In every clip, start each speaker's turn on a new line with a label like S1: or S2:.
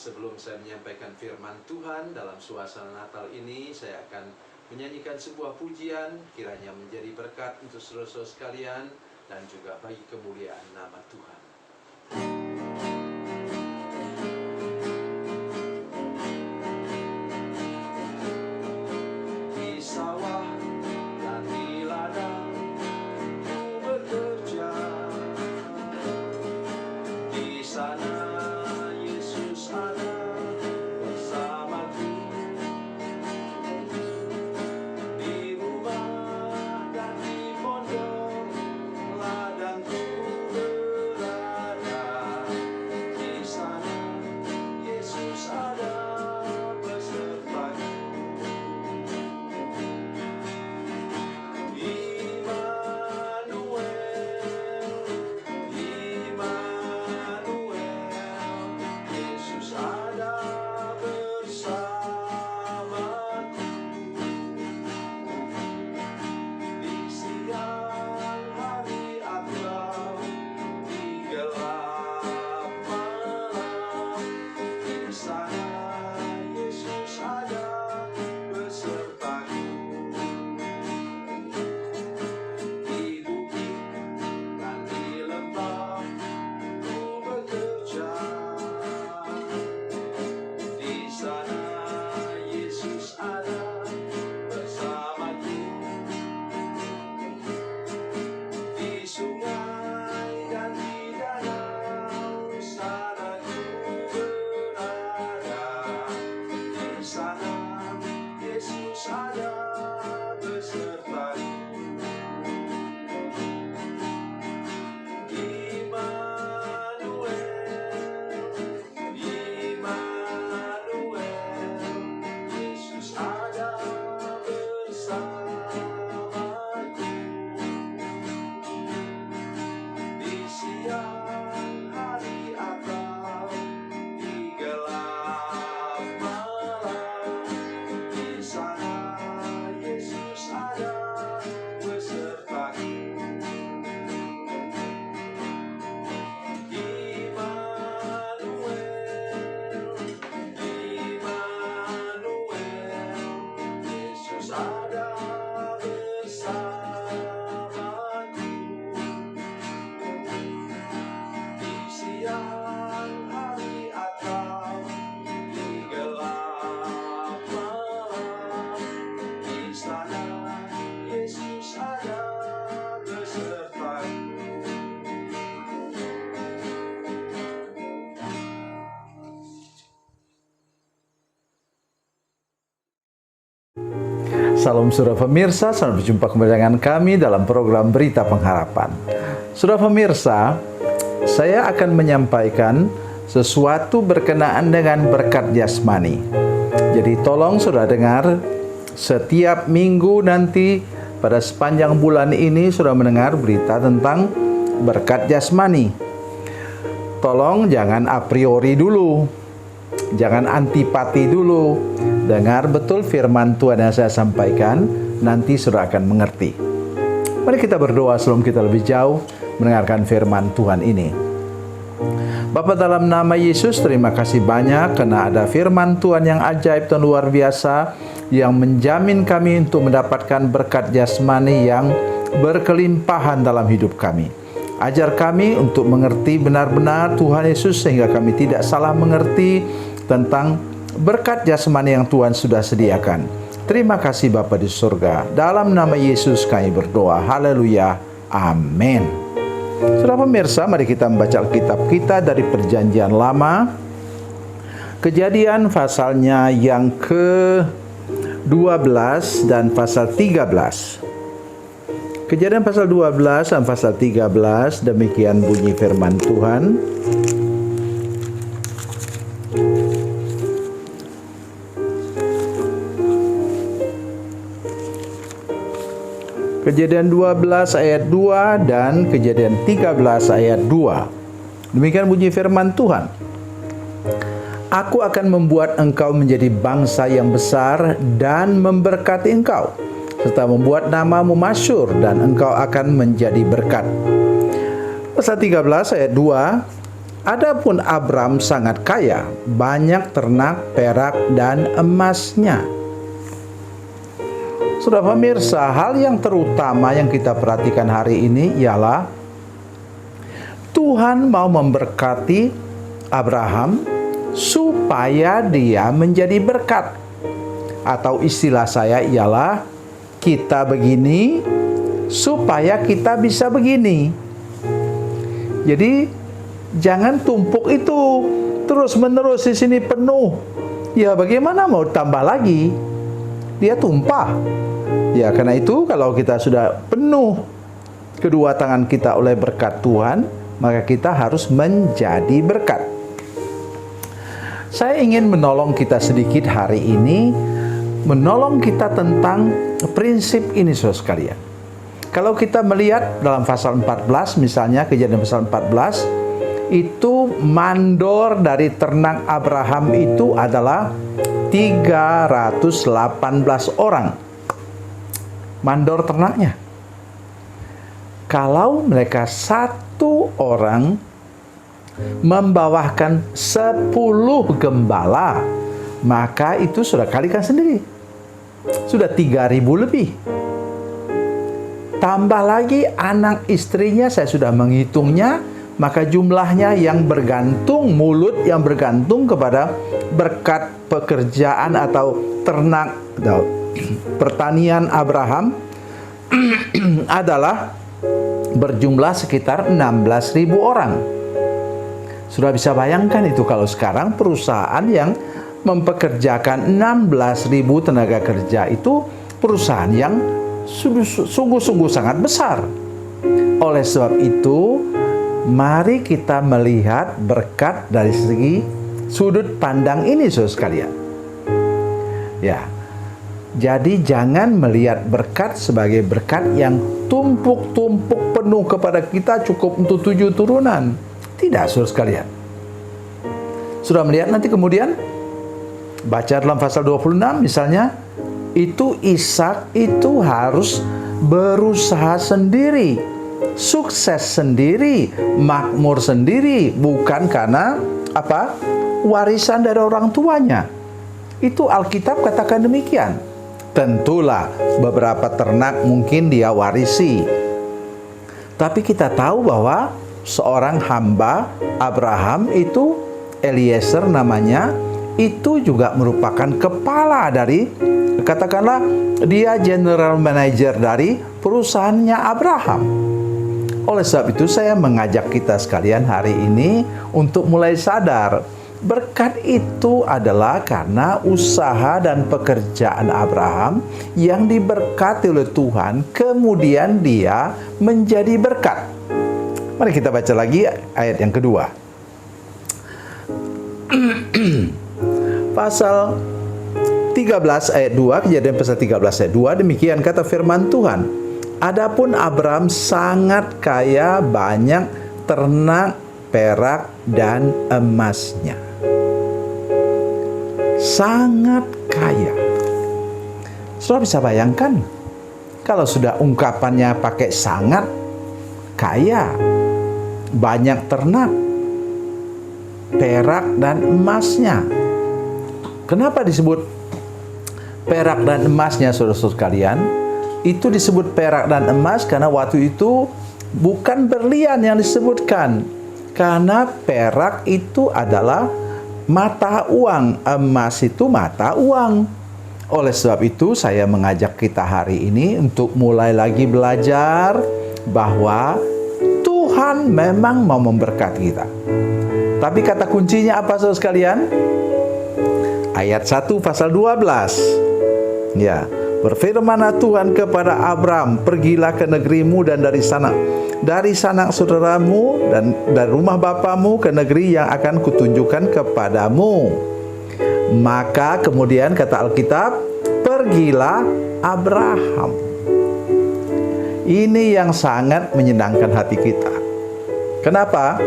S1: Sebelum saya menyampaikan firman Tuhan dalam suasana Natal ini, saya akan menyanyikan sebuah pujian, kiranya menjadi berkat untuk saudara-saudara sekalian dan juga bagi kemuliaan nama Tuhan. Di sawah dan di ladang ku bekerja, di sana Yesus ada bersamaku. Di rumah dan di pondok ladangku berada, di sana Yesus ada besertaku. Yesus ada bersamaku. Di siang hari atau di gelap malam, di sana Yesus ada besertaku. Di bukit dan di lembah ku bekerja, di sana Yesus ada bersamaku. Di sungai dan di danau sana ku berada, di sana Yesus ada besertaku. Yesus ada bersamaku. Di siang hari atau di gelap malam, di sana Yesus ada besertaku. Yesus ada bersamaku. Di siang hari atau di gelap malam, di sana Yesus ada besertaku.
S2: Salam saudara pemirsa, selamat berjumpa kembali dengan kami dalam program Berita Pengharapan. Saudara pemirsa, saya akan menyampaikan sesuatu berkenaan dengan berkat jasmani. Jadi tolong saudara dengar, setiap minggu nanti pada sepanjang bulan ini saudara mendengar berita tentang berkat jasmani. Tolong jangan a priori dulu, jangan antipati dulu. Dengar betul firman Tuhan yang saya sampaikan, nanti saudara akan mengerti. Mari kita berdoa sebelum kita lebih jauh mendengarkan firman Tuhan ini. Bapa, dalam nama Yesus, terima kasih banyak karena ada firman Tuhan yang ajaib dan luar biasa yang menjamin kami untuk mendapatkan berkat jasmani yang berkelimpahan dalam hidup kami. Ajar kami untuk mengerti benar-benar Tuhan Yesus sehingga kami tidak salah mengerti tentang berkat jasmani yang Tuhan sudah sediakan. Terima kasih Bapa di surga. Dalam nama Yesus kami berdoa. Haleluya. Amin. Saudara pemirsa, mari kita membaca Alkitab kita dari Perjanjian Lama. Kejadian pasalnya yang ke-12 dan pasal 13. Kejadian pasal 12 dan pasal 13, demikian bunyi firman Tuhan. Kejadian 12 ayat 2 dan Kejadian 13 ayat 2. Demikian bunyi firman Tuhan. Aku akan membuat engkau menjadi bangsa yang besar dan memberkati engkau, serta membuat namamu masyhur dan engkau akan menjadi berkat. Pasal 13 ayat 2. Adapun Abram sangat kaya, banyak ternak, perak, dan emasnya. Saudara pemirsa, hal yang terutama yang kita perhatikan hari ini ialah Tuhan mau memberkati Abraham supaya dia menjadi berkat. Atau istilah saya ialah kita begini supaya kita bisa begini. Jadi jangan tumpuk itu terus menerus di sini penuh. Ya bagaimana mau tambah lagi? Dia tumpah. Ya karena itu kalau kita sudah penuh kedua tangan kita oleh berkat Tuhan, maka kita harus menjadi berkat. Saya ingin menolong kita sedikit hari ini, menolong kita tentang prinsip ini saudara sekalian. Kalau kita melihat dalam pasal 14 misalnya, Kejadian pasal 14, itu mandor dari ternak Abraham itu adalah 318 orang. Mandor ternaknya. Kalau mereka satu orang membawakan 10 gembala, maka itu sudah kalikan sendiri. Sudah 3.000 lebih. Tambah lagi anak istrinya, saya sudah menghitungnya, maka jumlahnya yang bergantung, mulut yang bergantung kepada berkat pekerjaan atau ternak atau pertanian Abraham adalah berjumlah sekitar 16.000 orang. Sudah bisa bayangkan itu kalau sekarang perusahaan yang mempekerjakan 16.000 tenaga kerja itu perusahaan yang sungguh-sungguh sangat besar. Oleh sebab itu, mari kita melihat berkat dari segi sudut pandang ini saudara sekalian. Ya. Jadi jangan melihat berkat sebagai berkat yang tumpuk-tumpuk penuh kepada kita cukup untuk 7 turunan. Tidak saudara sekalian. Sudah melihat nanti kemudian baca dalam pasal 26 misalnya, itu Ishak itu harus berusaha sendiri, sukses sendiri, makmur sendiri, bukan karena apa? Warisan dari orang tuanya. Itu Alkitab katakan demikian. Tentulah beberapa ternak mungkin dia warisi. Tapi kita tahu bahwa seorang hamba Abraham itu Eliezer namanya, itu juga merupakan kepala dari, katakanlah dia general manager dari perusahaannya Abraham. Oleh sebab itu saya mengajak kita sekalian hari ini untuk mulai sadar, berkat itu adalah karena usaha dan pekerjaan Abraham yang diberkati oleh Tuhan, kemudian dia menjadi berkat. Mari kita baca lagi ayat yang kedua. Pasal 13 ayat 2, Kejadian pasal 13 ayat 2, demikian kata firman Tuhan. Adapun Abraham sangat kaya, banyak ternak, perak, dan emasnya. Sangat kaya. Saudara bisa bayangkan, kalau sudah ungkapannya pakai sangat, kaya, banyak ternak, perak, dan emasnya. Kenapa disebut perak dan emasnya, saudara-saudara sekalian? Itu disebut perak dan emas karena waktu itu bukan berlian yang disebutkan. Karena perak itu adalah mata uang, emas itu mata uang. Oleh sebab itu saya mengajak kita hari ini untuk mulai lagi belajar bahwa Tuhan memang mau memberkati kita. Tapi kata kuncinya apa saudara sekalian? Ayat 1 pasal 12. Ya, berfirmanlah Tuhan kepada Abram, pergilah ke negerimu dan dari sanak saudaramu dan dari rumah bapamu ke negeri yang akan kutunjukkan kepadamu. Maka kemudian kata Alkitab, pergilah Abraham. Ini yang sangat menyenangkan hati kita. Kenapa?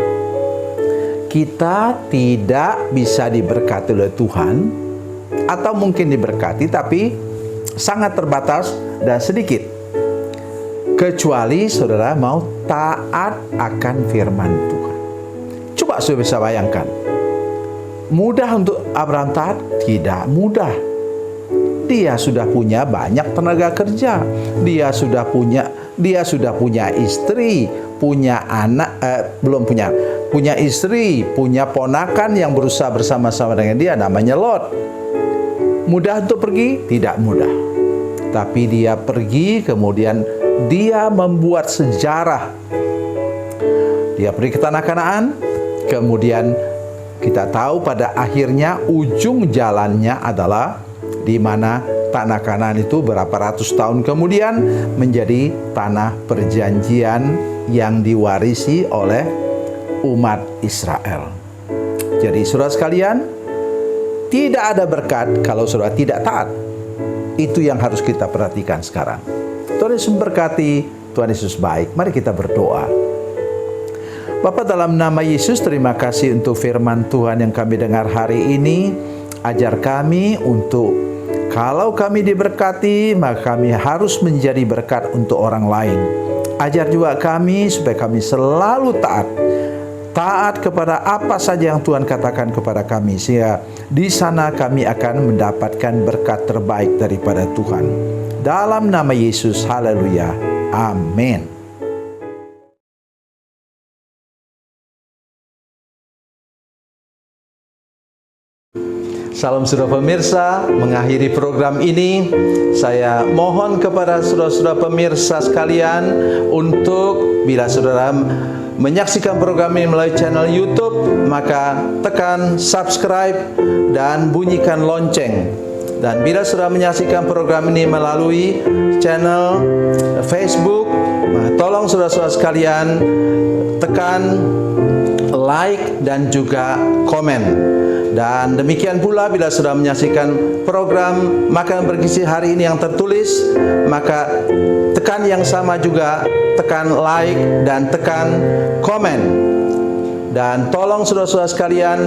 S2: Kita tidak bisa diberkati oleh Tuhan, atau mungkin diberkati tapi sangat terbatas dan sedikit, kecuali saudara mau taat akan firman Tuhan. Coba Coba sudah bisa bayangkan. Mudah untuk Abraham taat? Tidak mudah. Dia sudah punya banyak tenaga kerja. Dia sudah punya istri, punya anak, punya istri, punya ponakan yang berusaha bersama-sama dengan dia, namanya Lot. Mudah untuk pergi? Tidak mudah. Tapi dia pergi, kemudian dia membuat sejarah. Dia pergi ke tanah Kanaan, kemudian kita tahu pada akhirnya ujung jalannya adalah di mana tanah Kanaan itu berapa ratus tahun kemudian menjadi tanah perjanjian yang diwarisi oleh umat Israel. Jadi saudara sekalian, tidak ada berkat kalau saudara tidak taat. Itu yang harus kita perhatikan sekarang. Tuhan Yesus memberkati, Tuhan Yesus baik. Mari kita berdoa. Bapa, dalam nama Yesus, terima kasih untuk firman Tuhan yang kami dengar hari ini. Ajar kami untuk kalau kami diberkati, maka kami harus menjadi berkat untuk orang lain. Ajar juga kami supaya kami selalu taat kepada apa saja yang Tuhan katakan kepada kami, sehingga di sana kami akan mendapatkan berkat terbaik daripada Tuhan. Dalam nama Yesus, haleluya, amin. Salam saudara pemirsa, mengakhiri program ini saya mohon kepada saudara-saudara pemirsa sekalian untuk bila saudara menyaksikan program ini melalui channel YouTube, maka tekan subscribe dan bunyikan lonceng. Dan bila saudara menyaksikan program ini melalui channel Facebook, tolong saudara-saudara sekalian tekan like dan juga komen. Dan demikian pula bila sudah menyaksikan program Makanan Bergizi hari ini yang tertulis, maka tekan yang sama juga, tekan like dan tekan komen. Dan tolong saudara-saudara sekalian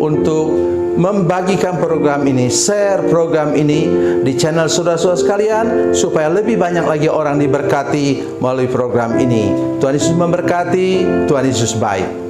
S2: untuk membagikan program ini, share program ini di channel saudara-saudara sekalian, supaya lebih banyak lagi orang diberkati melalui program ini. Tuhan Yesus memberkati, Tuhan Yesus baik.